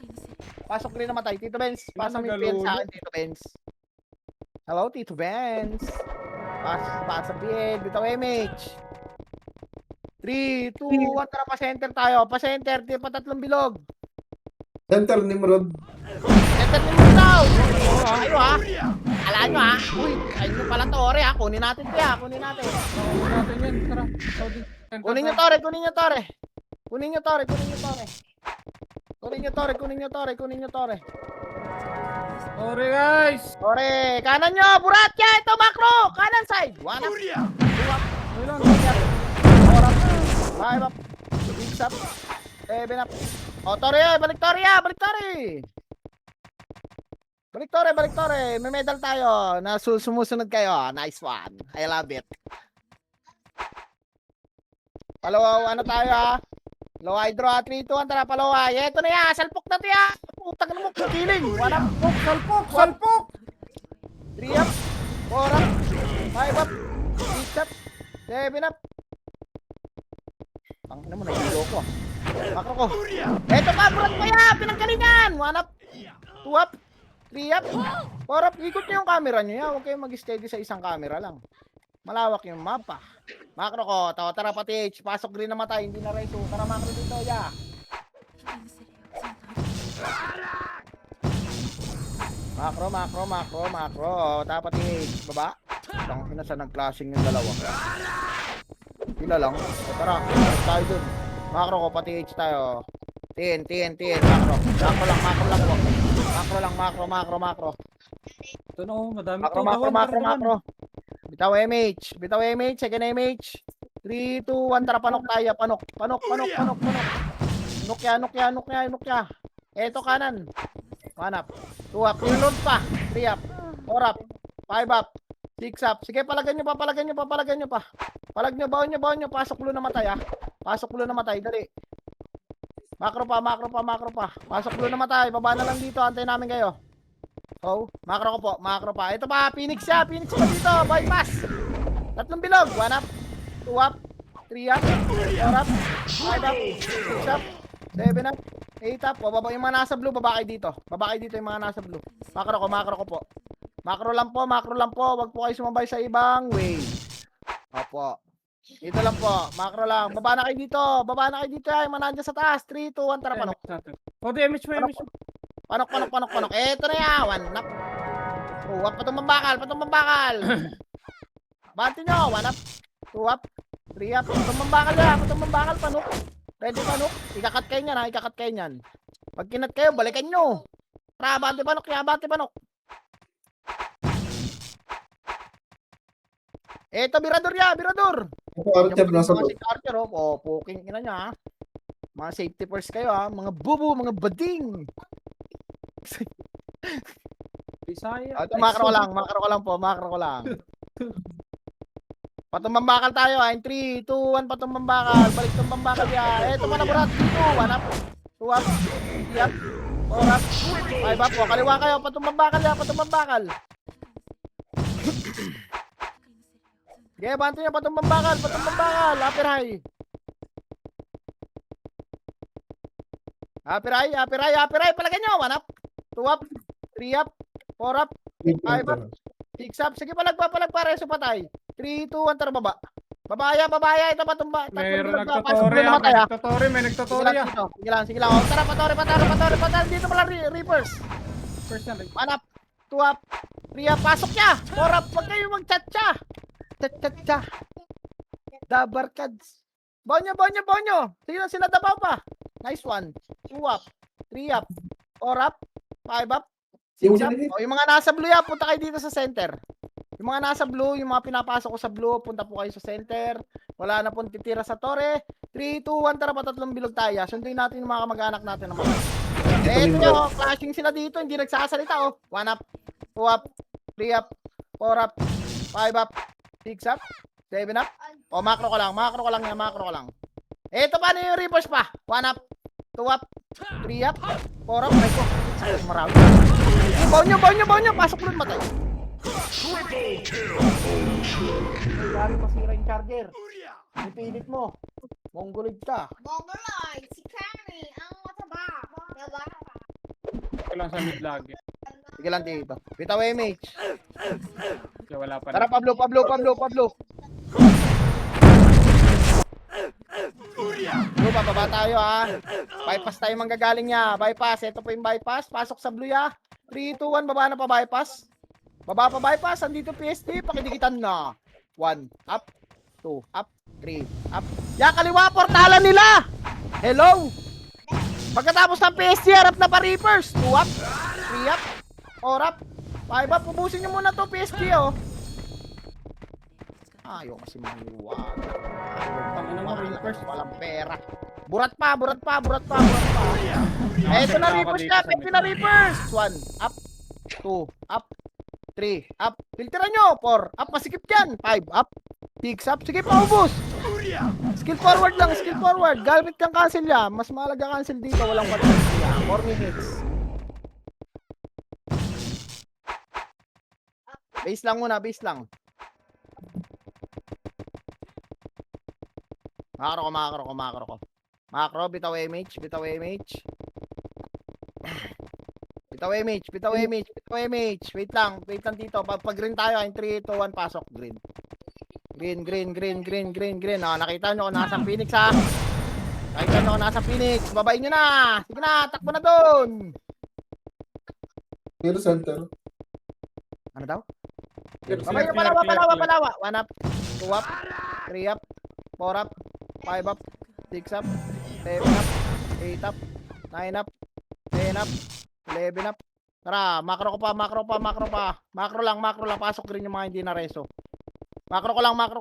Tito Benz, pasa mo yung PL sa akin, Tito Benz. Hello, Tito Benz. Pasa PL, dito MH. 3, 2, 1, tara pa-center tayo. Pa-center, di pa tatlong bilog. Center, Nimrod. Center nyo muna daw. Ayo ha. Alaan nyo ha. Uy, ayun nyo pala Tore ha. Kunin natin to ya, kunin natin. Kunin natin yan. Tara. Saudi. Kunin nyo Tore. Kunin nyo Tore. Sorry, guys. Tore, kanan nyo, burat ya, ito makro, kanan side. 1 up, 2 up, Ayun lang. 4 up, 5 up, 6 up, 7 up. O, Tore, balik Tore. May medal tayo na sumusunod kayo. Nice one. I love it. Palawa, ano tayo ha? Low hydro ha, 3, 2, 1, tara palawa. Ito na ya, salpok na to ya. Putang na mo, kiling. 1 up, Salpok! 3 up, 4 up, 5 up, 6 up, 7 up. Tangina mo, nahihilo ko. Makro ko. Eto pa, burat ko ya, pinanggalingan. 1 up, 2 up, 3 up, 4 up. Ikot niyo yung camera niyo ya. Huwag kayong mag-steady sa isang camera lang. Malawak yung mapa. Makro ko, tara pati H. Pasok green na matay, hindi na reso. Tara makro dito ya. Makro. Dapat baba. Tang ina sa nag-clashing yung dalawa. Sila lang. Tara, tayo dun. Makro ko, pati H tayo. Tin. Makro. Ito na, oh. Madami to. Makro. Bitaw MH. Second MH. 3, 2, 1, tara panok tayo. Panok. Nukya. Eto kanan. 1 up. 2 up. Reload pa. 3 up. 4 up. 5 up. 6 up. Sige, palagan nyo pa. Palag nyo, baon nyo. Pasok ulo na matay ah. Dali. Makro pa. Pasok ulo na matay. Baba na lang dito. Antayin namin kayo. Oh, makro pa. Ito pa, Phoenix pa dito. Bypass. Tatlong bilog. 1 up. 2 up. 3 up. 4 up. 5 up. 6 up. 7 up. 8 up. Baba yung mga nasa blue. Baba kayo dito yung mga nasa blue. Makro ko po. Makro lang po. Wag po kayo sumabay sa ibang way. Opo. Dito lang po. Makro lang. Baba na kayo dito. Yung mga nandiyan sa taas. 3, 2, 1. Tara, panok. Puti, MH mo. Panok. Eto na yan. 1 up. Oh, patong mambakal. Banti nyo. 1 up. 2 up. 3 up. Patong mambakal. Panok. Ready panok. Ikakat kayo niyan. Pag kinat kayo, balikan nyo. Tara, banti panok. Eto, Birador. Ako, Archer, nasa Mga loob. si Archer, oh, puking ina niya, ha. Mga safety first kayo, ha. Mga bubu, mga bading. Bisaya. Ito, makro ko lang. Patumbambakal tayo, ha. 3, 2, 1, patumbambakal. Balik itong bambakal ya. Eto, manaburat. 2, 1 up. 2 up. 3 up. 4 up. 5 up. O, kaliwa kayo. Patumbambakal. Okay, banto niya. Patumbambakal. Upper high. Palagay nyo. 1 up. 2 up. 3 up. 4 up. 5 up. 6 up. Sige, palag pa. Reso patay. 3, 2, 1, tara baba. Babaya. Ito patumba. Mayroon Pasok nagtotore. na matay ha. May nagtotore. Sige lang. O, tara, patore. Dito pala reverse. First na. 1 up. 2 up. 3 up. Pasok niya. 4 up. Huwag kayo mag-chat-cha. Chat-cha. Dabarkads. Baon nyo. Sige lang, sila dabaw pa. Nice one. 2 up. 3 up. 4 up. 5 up. 6 up. O, yung mga nasa blue yan, punta kayo dito sa center. Yung mga nasa blue, yung mga pinapasok ko sa blue, punta po kayo sa center. Wala na pong titira sa torre. 3, 2, 1, tara pa tatlong bilog tayo. Sunduin natin yung mga kamag-anak natin naman. Eh, ito nyo, clashing sila dito, hindi nagsasalita oh. 1 up, 2 up, 3 up, 4 up, 5 up, 6 up, 7 up. O, macro ko lang yan, macro ko lang. Eh, ito paano yung reverse pa? 1 up, 2 up, 3 up, 4 up, 5 up. Sakit marami. Baon nyo, pasok ulit matay. Ay, dami masira yung charger. Ipilit mo. Mongolid ka. Mongoloid, si Kami, ang mataba. Diba? Ito lang sa mid lagi. Sige lang dito. Bitaw MH. Kaya wala pa. Tara, Pablo. Pablo, bababa tayo ha. Bypass tayo manggagaling niya. Bypass. Ito po yung bypass. Pasok sa blue ya. 3, 2, 1. Baba na pa bypass. Baba pa bypass. Andito PSD. Pakidikitan na. 1. Up. 2. Up. 3. Up. Ya, kaliwa. Portalan nila. Hello. Pagkatapos ng PSG, harap na pa Reapers. 2 up. 3 up. 4 up. 5 up. Ubusin nyo muna to PSG oh. Ayaw kasi maniwala. Tangina mo, Reapers. Walang pera. Burat pa. Eh, ito na Reapers na. Pwede na Reapers. 1. Up. 2. Up. 3. Up. Filteran nyo. 4. Up. Masikip yan. 5. Up. 6 up. Sige, paubos. Skill forward lang. Skill forward. Gamit kang cancel ya. Mas mahalaga cancel dito. Walang patay. 4 minutes. Base lang muna. Base lang. Makro ko. Makro, bitaw MH. Bitaw MH. Wait lang dito. Pag green tayo, 3, 2, 1, pasok. Green. Ah, nakita nyo kung nasa Phoenix ha. Babayin nyo na. Sige na, takbo na doon. Clear center. Ano daw? Clear, Babayin nyo, clear, clear. palawa. 1 up, 2 up, 3 up, 4 up, 5 up, 6 up, 7 up, 8 up, 9 up, 10 up, 11 up. Tara, macro ko pa. Macro lang. Pasok green yung mga hindi na reso. Macro ko lang. 3,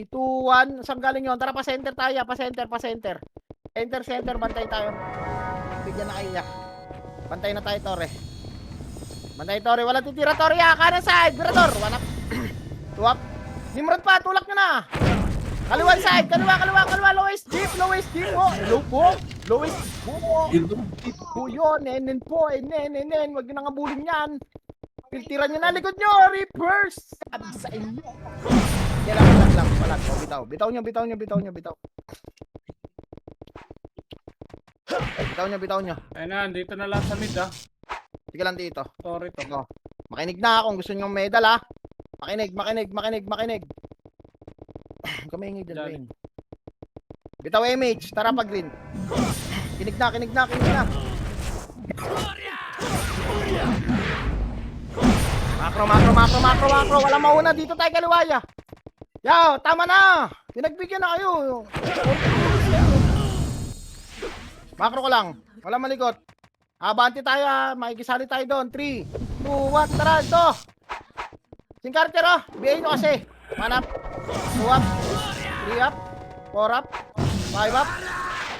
2, 1. Saan galing yun? Tara, pa-center tayo. Pa-center. Center, bantay tayo. Bigyan na kayo. Bantay na tayo, Torre. Wala titira, Torre. Kanan side. Mirador. 1 up. 2 up. Nimrod pa. Tulak nyo na. Kaliwa side. Kaliwa. Lowest jeep. Oh, hello po. Lowest po. Po yun. Nenen po. Nenen. Huwag nyo nang abulin yan. Filtiran nyo na likod nyo. Reverse. Sabi sa inyo. Kailangan lang. Palag. O, bitaw nyo. Bitaw nyo. Ayun na, dito na lang sa mid ah. Sige lang dito. Sorry to. O, makinig na kung gusto nyo medal ha. Makinig. Kamingig dyan, Wayne. Bitaw MH. Tara pag green. Kinig na. Macro. Walang mauna dito tayo kaliwaya. Yaw, tama na. Pinagbigyan na kayo. Macro ko lang. Walang malikot. Abanti tayo ha. Makikisali tayo doon. 3, 2, 1. Tara, ito. Sing Carter oh. Biyahin nyo kasi. 1 up. 2 up. 3 up. 4 up. 5 up.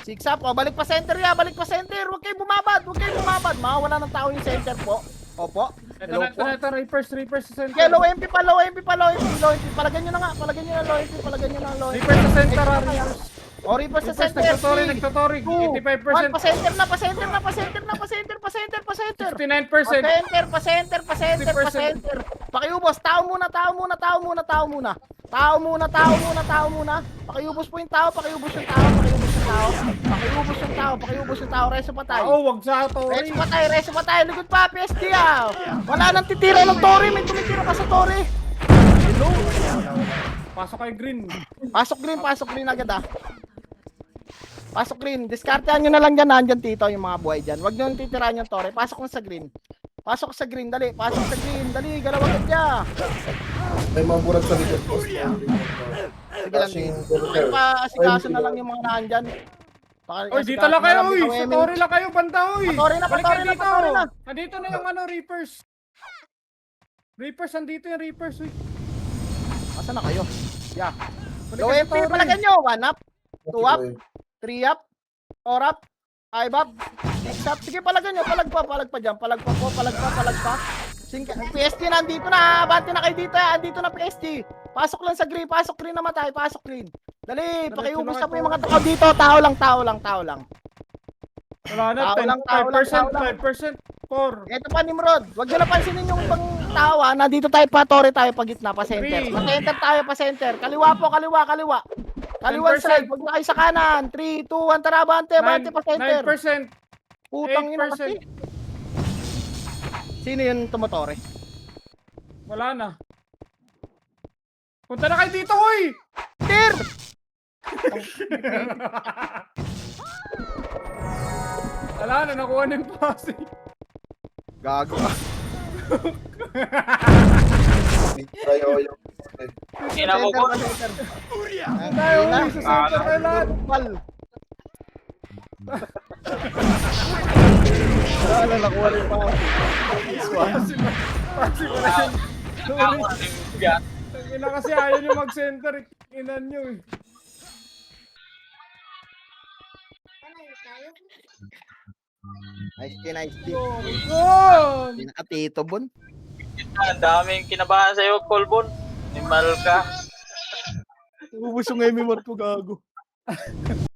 6 up. O, balik pa center ya. Huwag kayong bumabad. Mawawala ng tao yung center po. Opo. Hello po. Ito, Reapers sa center. Okay, low MP pa. Palagyan nyo na low MP. Reapers sa center, Reapers. O, Reapers sa center. Nagtotori. 2, 1, 85%. pa-center na. 59%. Pa-center. Pakiubos, tao muna. Pakiubos po yung tao. Pakiubos yung tao. Reso pa tayo. Wag sa Tori. Reso pa tayo. Likod pa, PSD ah. Wala nang titira ng Tori. May tumitira pa sa Tori. Hello. Pasok kay Green. Pasok green agad ah. Pasok green. Diskartehan nyo na lang dyan. Nandyan tito yung mga buhay dyan. Huwag nyo titirahan yung Tori. Pasok sa green. Dali. Galaw agad dyan. May mga burat sa likod po. Sige lang din. Pa-asikaso na lang yung mga nandyan. Oy, dito lang kayo, oy. Sa Tori lang kayo, banda, oy. Tori na. Andito na yung Reapers. Reapers, andito yung Reapers. Uy. Asa na kayo? Yeah. Balik Low ka sa MP, torre. palagyan nyo. 1 up, 2 up, Okay. 3 up, 4 up, 5 up, 6 up. Sige, palagyan nyo. Palag pa dyan. Palag pa. PSG nandito na. Abante na kayo dito. Andito na PSG. Pasok lang sa green. Pasok green na matay. Pasok green. Dali, pakiubos na po yung mga tao dito. Tao lang. Wala na, Tao lang, tao 5%, 5%, 4. Ito pa, Nimrod. Huwag nyo na pansinin yung ibang tao. Nandito tayo pa, Torre tayo pa gitna, pa center. Three. Pa center tayo, pa center. Kaliwa po, kaliwa. Kaliwan 10%. side. Huwag na kayo sa kanan. 3, 2, 1. Tara, abante pa center. 9%. Putang ina 8%. kasi. Sino yung tumotore? Wala na. Punta na kayo dito, uy! Tir! Wala na, nakuha na yung pasi. Gago. Tayo yung... Ina mo ko. Tayo, uy, sa center kayo lahat. Wala, nakuha rin pa. Pasi pa rin. Ako na yung bigat. Ina kasi ayaw nyo mag-center. Inan nyo eh. Nice. Gone! Pinakatito, Bon. Ang daming kinabahan sa'yo, Colbon. Nimal ka. Ubus yung MMR ko, gago.